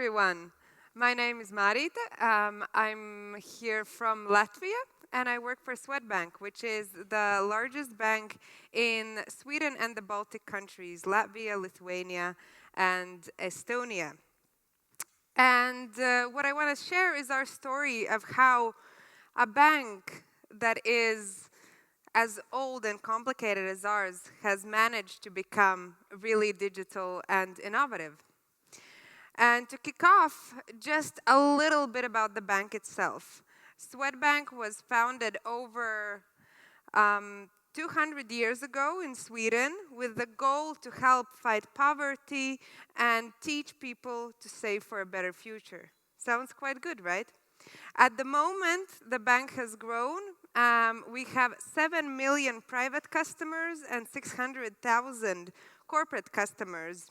everyone. My name is Marite. I'm here from Latvia, and I work for Swedbank, which is the largest bank in Sweden and the Baltic countries, Latvia, Lithuania, and Estonia. And what I want to share is our story of how a bank that is as old and complicated as ours has managed to become really digital and innovative. And to kick off, just a little bit about the bank itself. Swedbank was founded over 200 years ago in Sweden with the goal to help fight poverty and teach people to save for a better future. Sounds quite good, right? At the moment, the bank has grown. We have 7 million private customers and 600,000 corporate customers.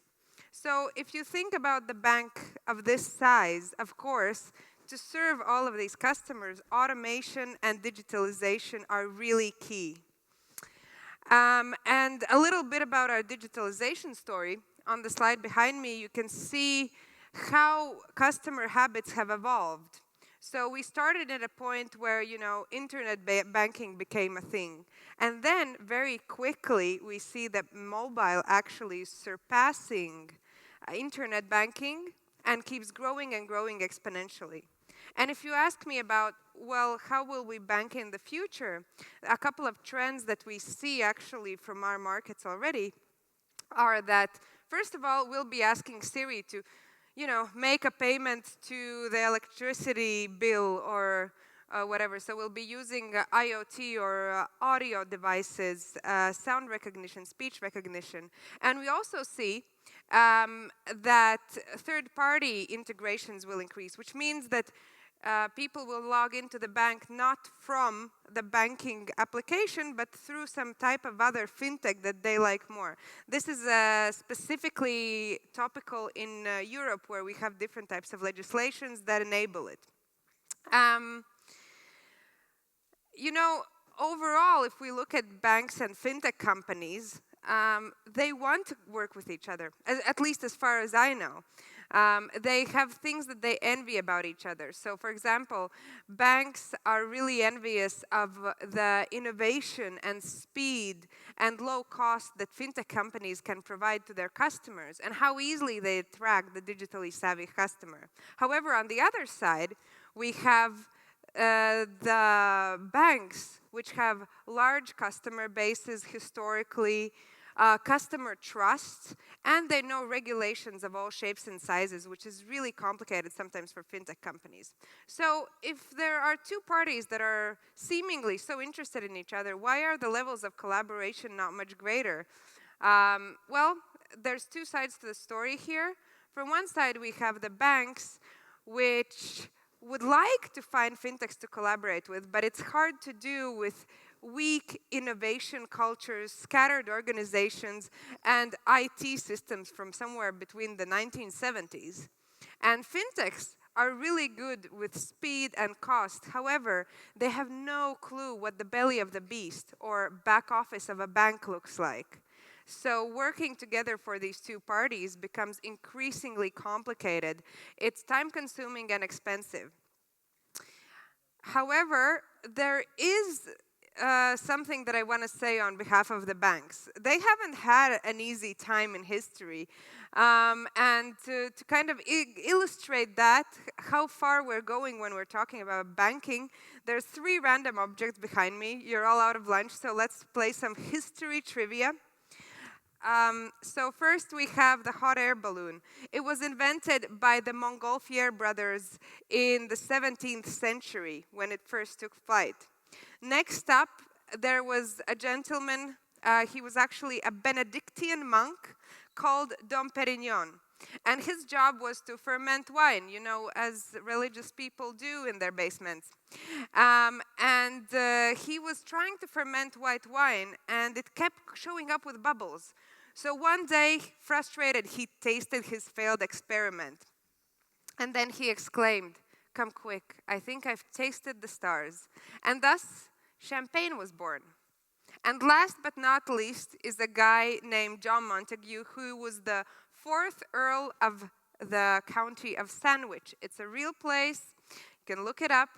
So if you think about the bank of this size, of course, to serve all of these customers, automation and digitalization are really key. And a little bit about our digitalization story. On the slide behind me, you can see how customer habits have evolved. So we started at a point where, internet banking became a thing. And then very quickly, we see that mobile actually is surpassing internet banking and keeps growing and growing exponentially. And if you ask me about, well, how will we bank in the future? A couple of trends that we see actually from our markets already are that, first of all, we'll be asking Siri to make a payment to the electricity bill or whatever. So we'll be using IoT or audio devices, sound recognition, speech recognition. And we also see that third-party integrations will increase, which means that people will log into the bank not from the banking application, but through some type of other fintech that they like more. This is specifically topical in Europe, where we have different types of legislations that enable it. Overall, if we look at banks and fintech companies, they want to work with each other, at least as far as I know. They have things that they envy about each other. So, for example, banks are really envious of the innovation and speed and low cost that fintech companies can provide to their customers and how easily they attract the digitally savvy customer. However, on the other side, we have the banks, which have large customer bases historically, customer trust, and they know regulations of all shapes and sizes, which is really complicated sometimes for fintech companies. So if there are two parties that are seemingly so interested in each other, why are the levels of collaboration not much greater? Well, there's two sides to the story here. From one side, we have the banks, which would like to find fintechs to collaborate with, but it's hard to do with weak innovation cultures, scattered organizations, and IT systems from somewhere between the 1970s. And fintechs are really good with speed and cost. However, they have no clue what the belly of the beast or back office of a bank looks like. So working together for these two parties becomes increasingly complicated. It's time-consuming and expensive. However, there is something that I want to say on behalf of the banks. They haven't had an easy time in history. And to kind of illustrate that, how far we're going when we're talking about banking, there's 3 random objects behind me. You're all out of lunch, so let's play some history trivia. So first we have the hot air balloon. It was invented by the Montgolfier brothers in the 17th century when it first took flight. Next up, there was a gentleman, he was actually a Benedictine monk called Dom Perignon. And his job was to ferment wine, as religious people do in their basements. And he was trying to ferment white wine, and it kept showing up with bubbles. So one day, frustrated, he tasted his failed experiment. And then he exclaimed, "Come quick, I think I've tasted the stars." And thus, champagne was born. And last but not least is a guy named John Montagu, who was the 4th Earl of the county of Sandwich. It's a real place. You can look it up.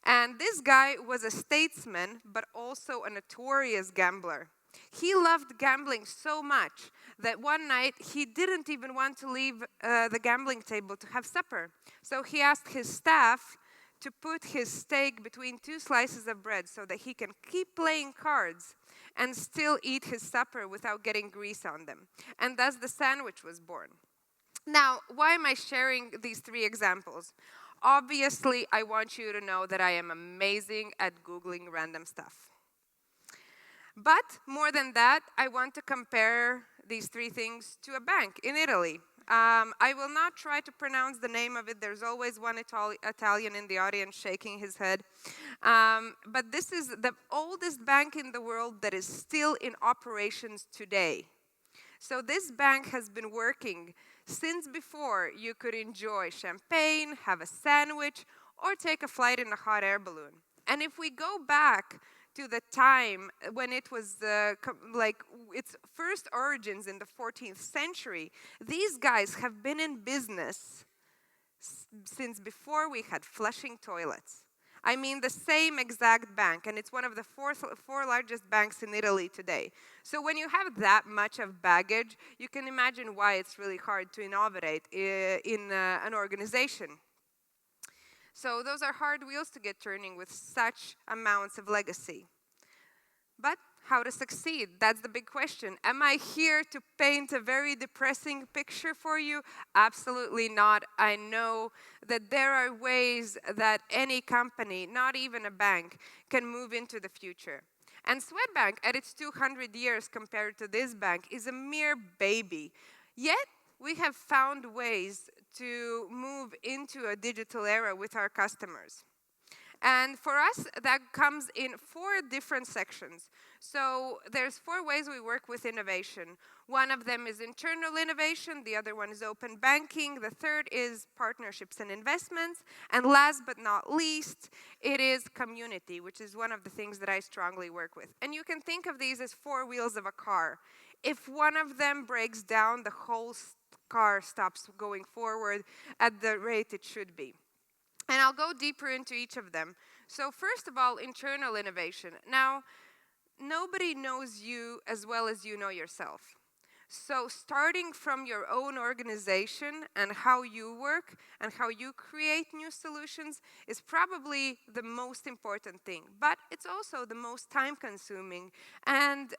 And this guy was a statesman, but also a notorious gambler. He loved gambling so much that one night he didn't even want to leave the gambling table to have supper. So he asked his staff to put his steak between 2 slices of bread so that he can keep playing cards and still eat his supper without getting grease on them. And thus the sandwich was born. Now, why am I sharing these 3 examples? Obviously, I want you to know that I am amazing at Googling random stuff. But more than that, I want to compare these 3 things to a bank in Italy. I will not try to pronounce the name of it. There's always one Italian in the audience shaking his head. But this is the oldest bank in the world that is still in operations today. So this bank has been working since before you could enjoy champagne, have a sandwich, or take a flight in a hot air balloon. And if we go back to the time when it was its first origins in the 14th century, these guys have been in business since before we had flushing toilets. I mean, the same exact bank, and it's one of the four largest banks in Italy today. So when you have that much of baggage, you can imagine why it's really hard to innovate in an organization. So those are hard wheels to get turning with such amounts of legacy. But how to succeed? That's the big question. Am I here to paint a very depressing picture for you? Absolutely not. I know that there are ways that any company, not even a bank, can move into the future. And Swedbank, at its 200 years compared to this bank, is a mere baby. Yet, we have found ways to move into a digital era with our customers. And for us, that comes in 4 different sections. So there's 4 ways we work with innovation. One of them is internal innovation, the other one is open banking, the third is partnerships and investments, and last but not least, it is community, which is one of the things that I strongly work with. And you can think of these as 4 wheels of a car. If one of them breaks down, the whole car stops going forward at the rate it should be. And I'll go deeper into each of them. So first of all, internal innovation. Now, nobody knows you as well as you know yourself. So starting from your own organization and how you work and how you create new solutions is probably the most important thing. But it's also the most time-consuming and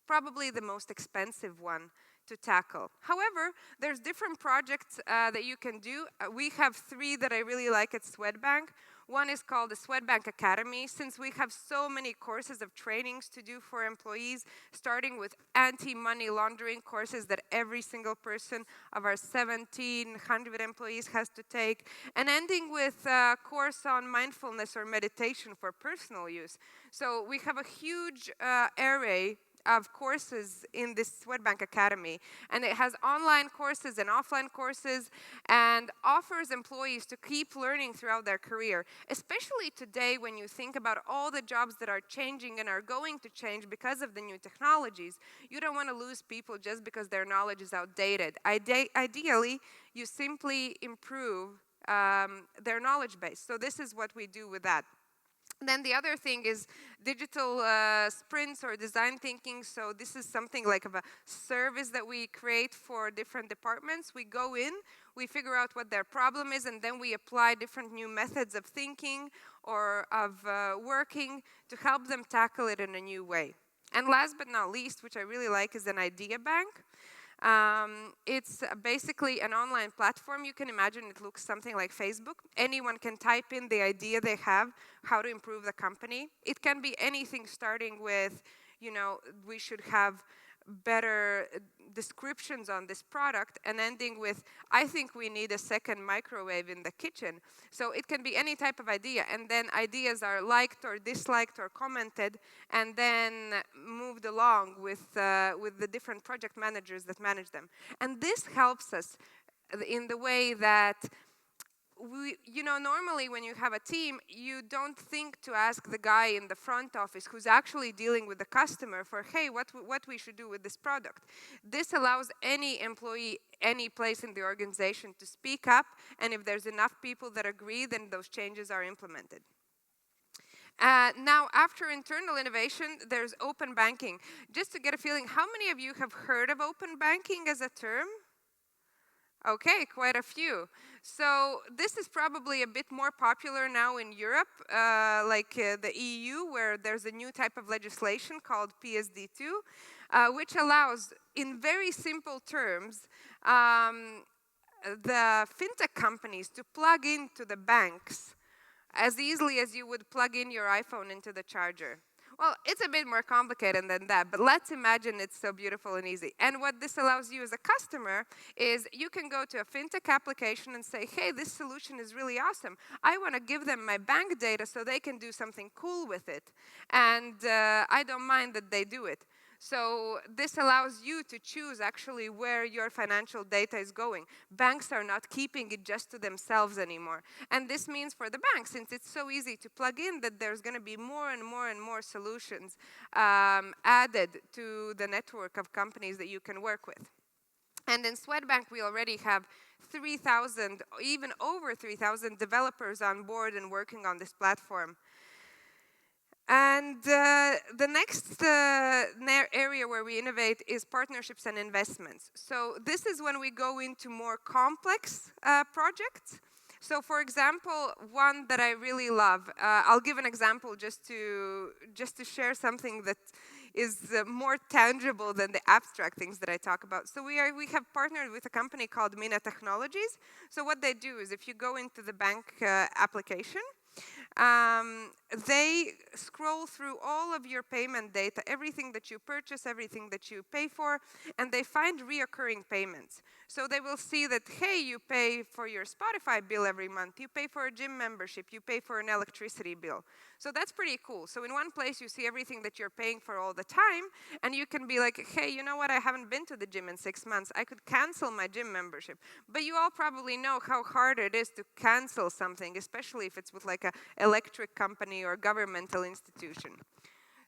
probably the most expensive one to tackle. However, there's different projects that you can do. We have 3 that I really like at Swedbank. One is called the Swedbank Academy. Since we have so many courses of trainings to do for employees, starting with anti-money laundering courses that every single person of our 1,700 employees has to take, and ending with a course on mindfulness or meditation for personal use. So we have a huge array of courses in this Swedbank Academy, and it has online courses and offline courses and offers employees to keep learning throughout their career, especially today when you think about all the jobs that are changing and are going to change because of the new technologies. You don't want to lose people just because their knowledge is outdated. Ideally, you simply improve their knowledge base. So this is what we do with that. Then the other thing is digital sprints or design thinking. So this is something like a service that we create for different departments. We go in, we figure out what their problem is, and then we apply different new methods of thinking or of working to help them tackle it in a new way. And last but not least, which I really like, is an idea bank. It's basically an online platform. You can imagine it looks something like Facebook. Anyone can type in the idea they have, how to improve the company. It can be anything starting with, we should have better descriptions on this product, and ending with, I think we need a second microwave in the kitchen. So it can be any type of idea, and then ideas are liked or disliked or commented, and then moved along with the different project managers that manage them. And this helps us in the way that normally when you have a team, you don't think to ask the guy in the front office who's actually dealing with the customer for, hey, what we should do with this product. This allows any employee any place in the organization to speak up, and if there's enough people that agree, then those changes are implemented. Now, after internal innovation, there's open banking. Just to get a feeling, how many of you have heard of open banking as a term? Okay, quite a few. So this is probably a bit more popular now in Europe, the EU, where there's a new type of legislation called PSD2, which allows, in very simple terms, the fintech companies to plug into the banks as easily as you would plug in your iPhone into the charger. Well, it's a bit more complicated than that, but let's imagine it's so beautiful and easy. And what this allows you as a customer is you can go to a fintech application and say, hey, this solution is really awesome. I want to give them my bank data so they can do something cool with it. And I don't mind that they do it. So this allows you to choose actually where your financial data is going. Banks are not keeping it just to themselves anymore. And this means for the bank, since it's so easy to plug in, that there's going to be more and more and more solutions added to the network of companies that you can work with. And in Swedbank, we already have 3,000, even over 3,000 developers on board and working on this platform. And the next area where we innovate is partnerships and investments. So this is when we go into more complex projects. So for example, one that I really love, I'll give an example just to share something that is more tangible than the abstract things that I talk about. So we have partnered with a company called Mina Technologies. So what they do is if you go into the bank application, they scroll through all of your payment data, everything that you purchase, everything that you pay for, and they find reoccurring payments. So they will see that, hey, you pay for your Spotify bill every month, you pay for a gym membership, you pay for an electricity bill. So that's pretty cool. So in one place you see everything that you're paying for all the time, and you can be like, hey, you know what, I haven't been to the gym in 6 months, I could cancel my gym membership. But you all probably know how hard it is to cancel something, especially if it's with like a electric company or governmental institution.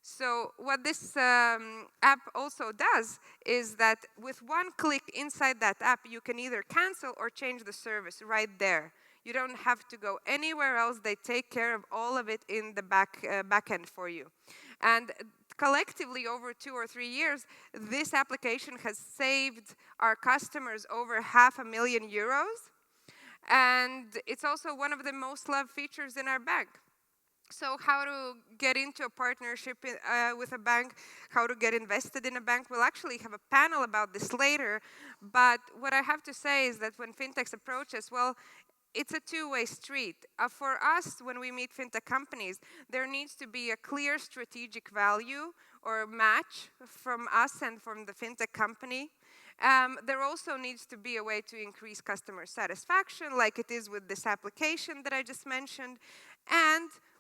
So what this app also does is that with one click inside that app, you can either cancel or change the service right there. You don't have to go anywhere else. They take care of all of it in the back end for you. And collectively, over 2 or 3 years, this application has saved our customers over €500,000. And it's also one of the most loved features in our bank. So how to get into a partnership with a bank, how to get invested in a bank. We'll actually have a panel about this later. But what I have to say is that when fintechs approach us, well, it's a two-way street. For us, when we meet fintech companies, there needs to be a clear strategic value or match from us and from the fintech company. There also needs to be a way to increase customer satisfaction, like it is with this application that I just mentioned,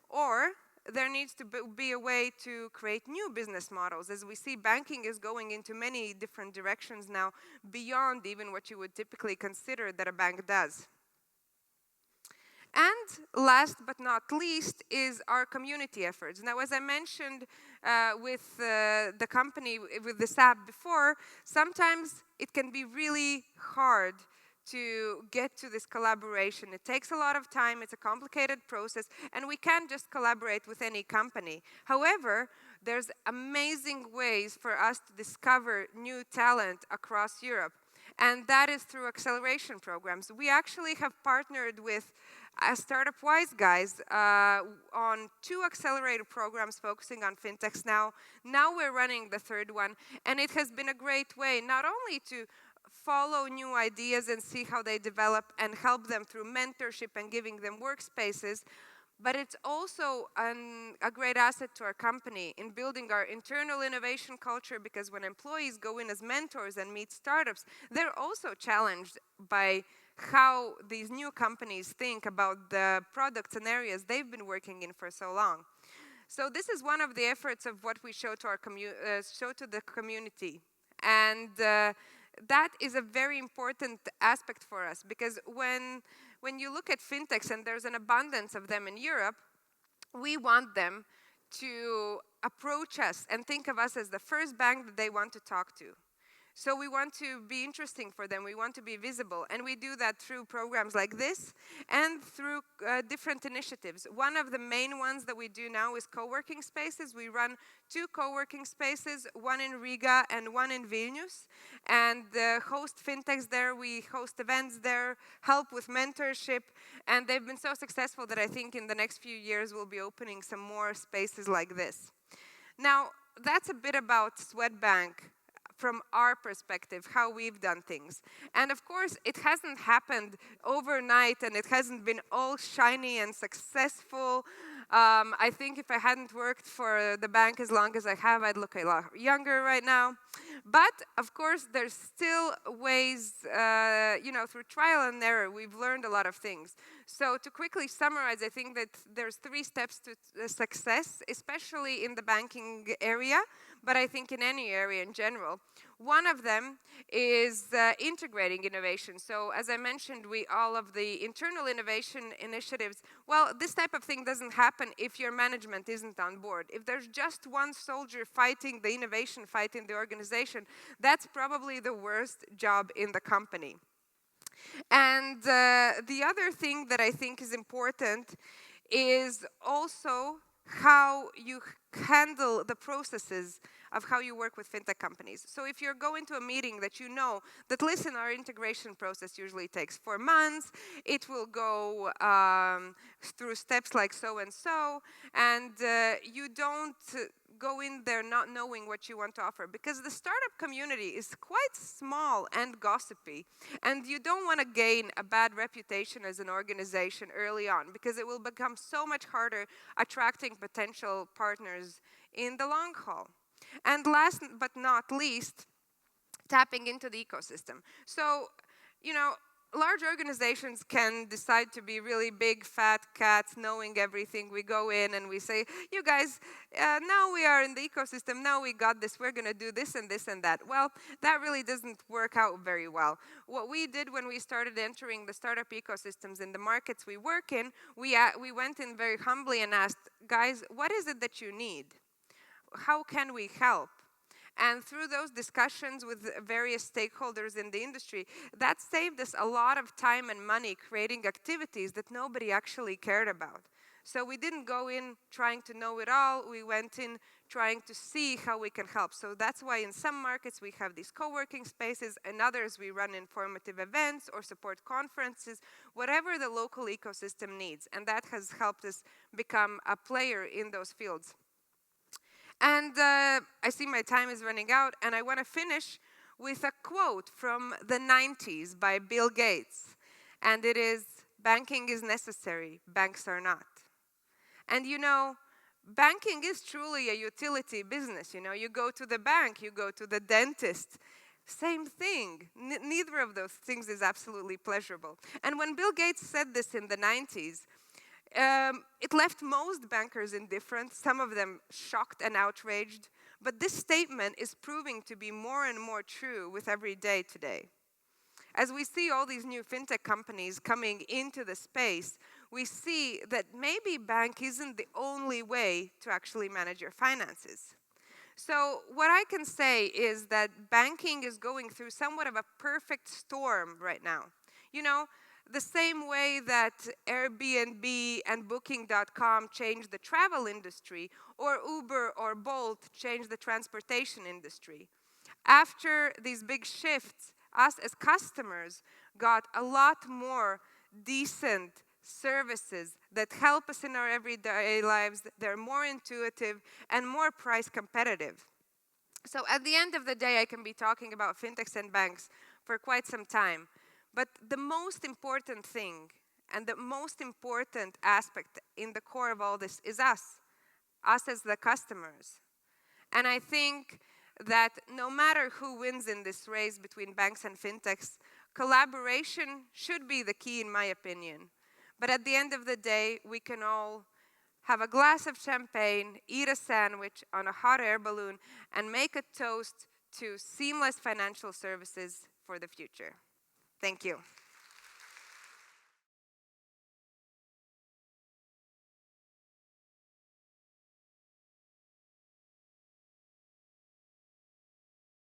or there needs to be a way to create new business models. As we see, banking is going into many different directions now, beyond even what you would typically consider that a bank does. And last but not least is our community efforts. Now, as I mentioned with the company, with this app before, sometimes it can be really hard to get to this collaboration. It takes a lot of time, it's a complicated process, and we can't just collaborate with any company. However, there's amazing ways for us to discover new talent across Europe, and that is through acceleration programs. We actually have partnered with Startup Wise guys on 2 accelerator programs focusing on fintechs now. Now we're running the 3rd one, and it has been a great way not only to follow new ideas and see how they develop and help them through mentorship and giving them workspaces, but it's also a great asset to our company in building our internal innovation culture, because when employees go in as mentors and meet startups, they're also challenged by how these new companies think about the products and areas they've been working in for so long. So this is one of the efforts of what we show to our show to the community, and that is a very important aspect for us, because when you look at fintechs, and there's an abundance of them in Europe, we want them to approach us and think of us as the first bank that they want to talk to. So we want to be interesting for them. We want to be visible. And we do that through programs like this and through different initiatives. One of the main ones that we do now is co-working spaces. We run 2 co-working spaces, one in Riga and one in Vilnius. And host fintechs there. We host events there, help with mentorship. And they've been so successful that I think in the next few years we'll be opening some more spaces like this. Now, that's a bit about Swedbank from our perspective, how we've done things. And of course, it hasn't happened overnight and it hasn't been all shiny and successful. I think if I hadn't worked for the bank as long as I have, I'd look a lot younger right now. But of course, there's still ways, through trial and error, we've learned a lot of things. So to quickly summarize, I think that there's 3 steps to success, especially in the banking area, but I think in any area in general. One of them is integrating innovation. So as I mentioned, all of the internal innovation initiatives, well, this type of thing doesn't happen if your management isn't on board. If there's just one soldier fighting the innovation fight in the organization, that's probably the worst job in the company. And the other thing that I think is important is also how you handle the processes of how you work with fintech companies. So if you're going to a meeting that you know that, listen, our integration process usually takes 4 months, it will go through steps like so and so, and you don't go in there not knowing what you want to offer, because the startup community is quite small and gossipy, and you don't want to gain a bad reputation as an organization early on, because it will become so much harder attracting potential partners in the long haul. And last but not least, tapping into the ecosystem. So, large organizations can decide to be really big, fat cats, knowing everything. We go in and we say, you guys, now we are in the ecosystem, now we got this, we're going to do this and this and that. Well, that really doesn't work out very well. What we did when we started entering the startup ecosystems in the markets we work in, we went in very humbly and asked, guys, what is it that you need? How can we help? And through those discussions with various stakeholders in the industry, that saved us a lot of time and money creating activities that nobody actually cared about. So we didn't go in trying to know it all. We went in trying to see how we can help. So that's why in some markets we have these co-working spaces, and others we run informative events or support conferences, whatever the local ecosystem needs. And that has helped us become a player in those fields. And I see my time is running out, and I want to finish with a quote from the 90s by Bill Gates. And it is, banking is necessary, banks are not. And banking is truly a utility business. You go to the bank, you go to the dentist, same thing. Neither of those things is absolutely pleasurable. And when Bill Gates said this in the 90s, it left most bankers indifferent, some of them shocked and outraged. But this statement is proving to be more and more true with every day today. As we see all these new fintech companies coming into the space, we see that maybe bank isn't the only way to actually manage your finances. So what I can say is that banking is going through somewhat of a perfect storm right now. The same way that Airbnb and Booking.com changed the travel industry, or Uber or Bolt changed the transportation industry. After these big shifts, us as customers got a lot more decent services that help us in our everyday lives. They're more intuitive and more price competitive. So at the end of the day, I can be talking about fintechs and banks for quite some time. But the most important thing and the most important aspect in the core of all this is us as the customers. And I think that no matter who wins in this race between banks and fintechs, collaboration should be the key, in my opinion. But at the end of the day, we can all have a glass of champagne, eat a sandwich on a hot air balloon, and make a toast to seamless financial services for the future. Thank you.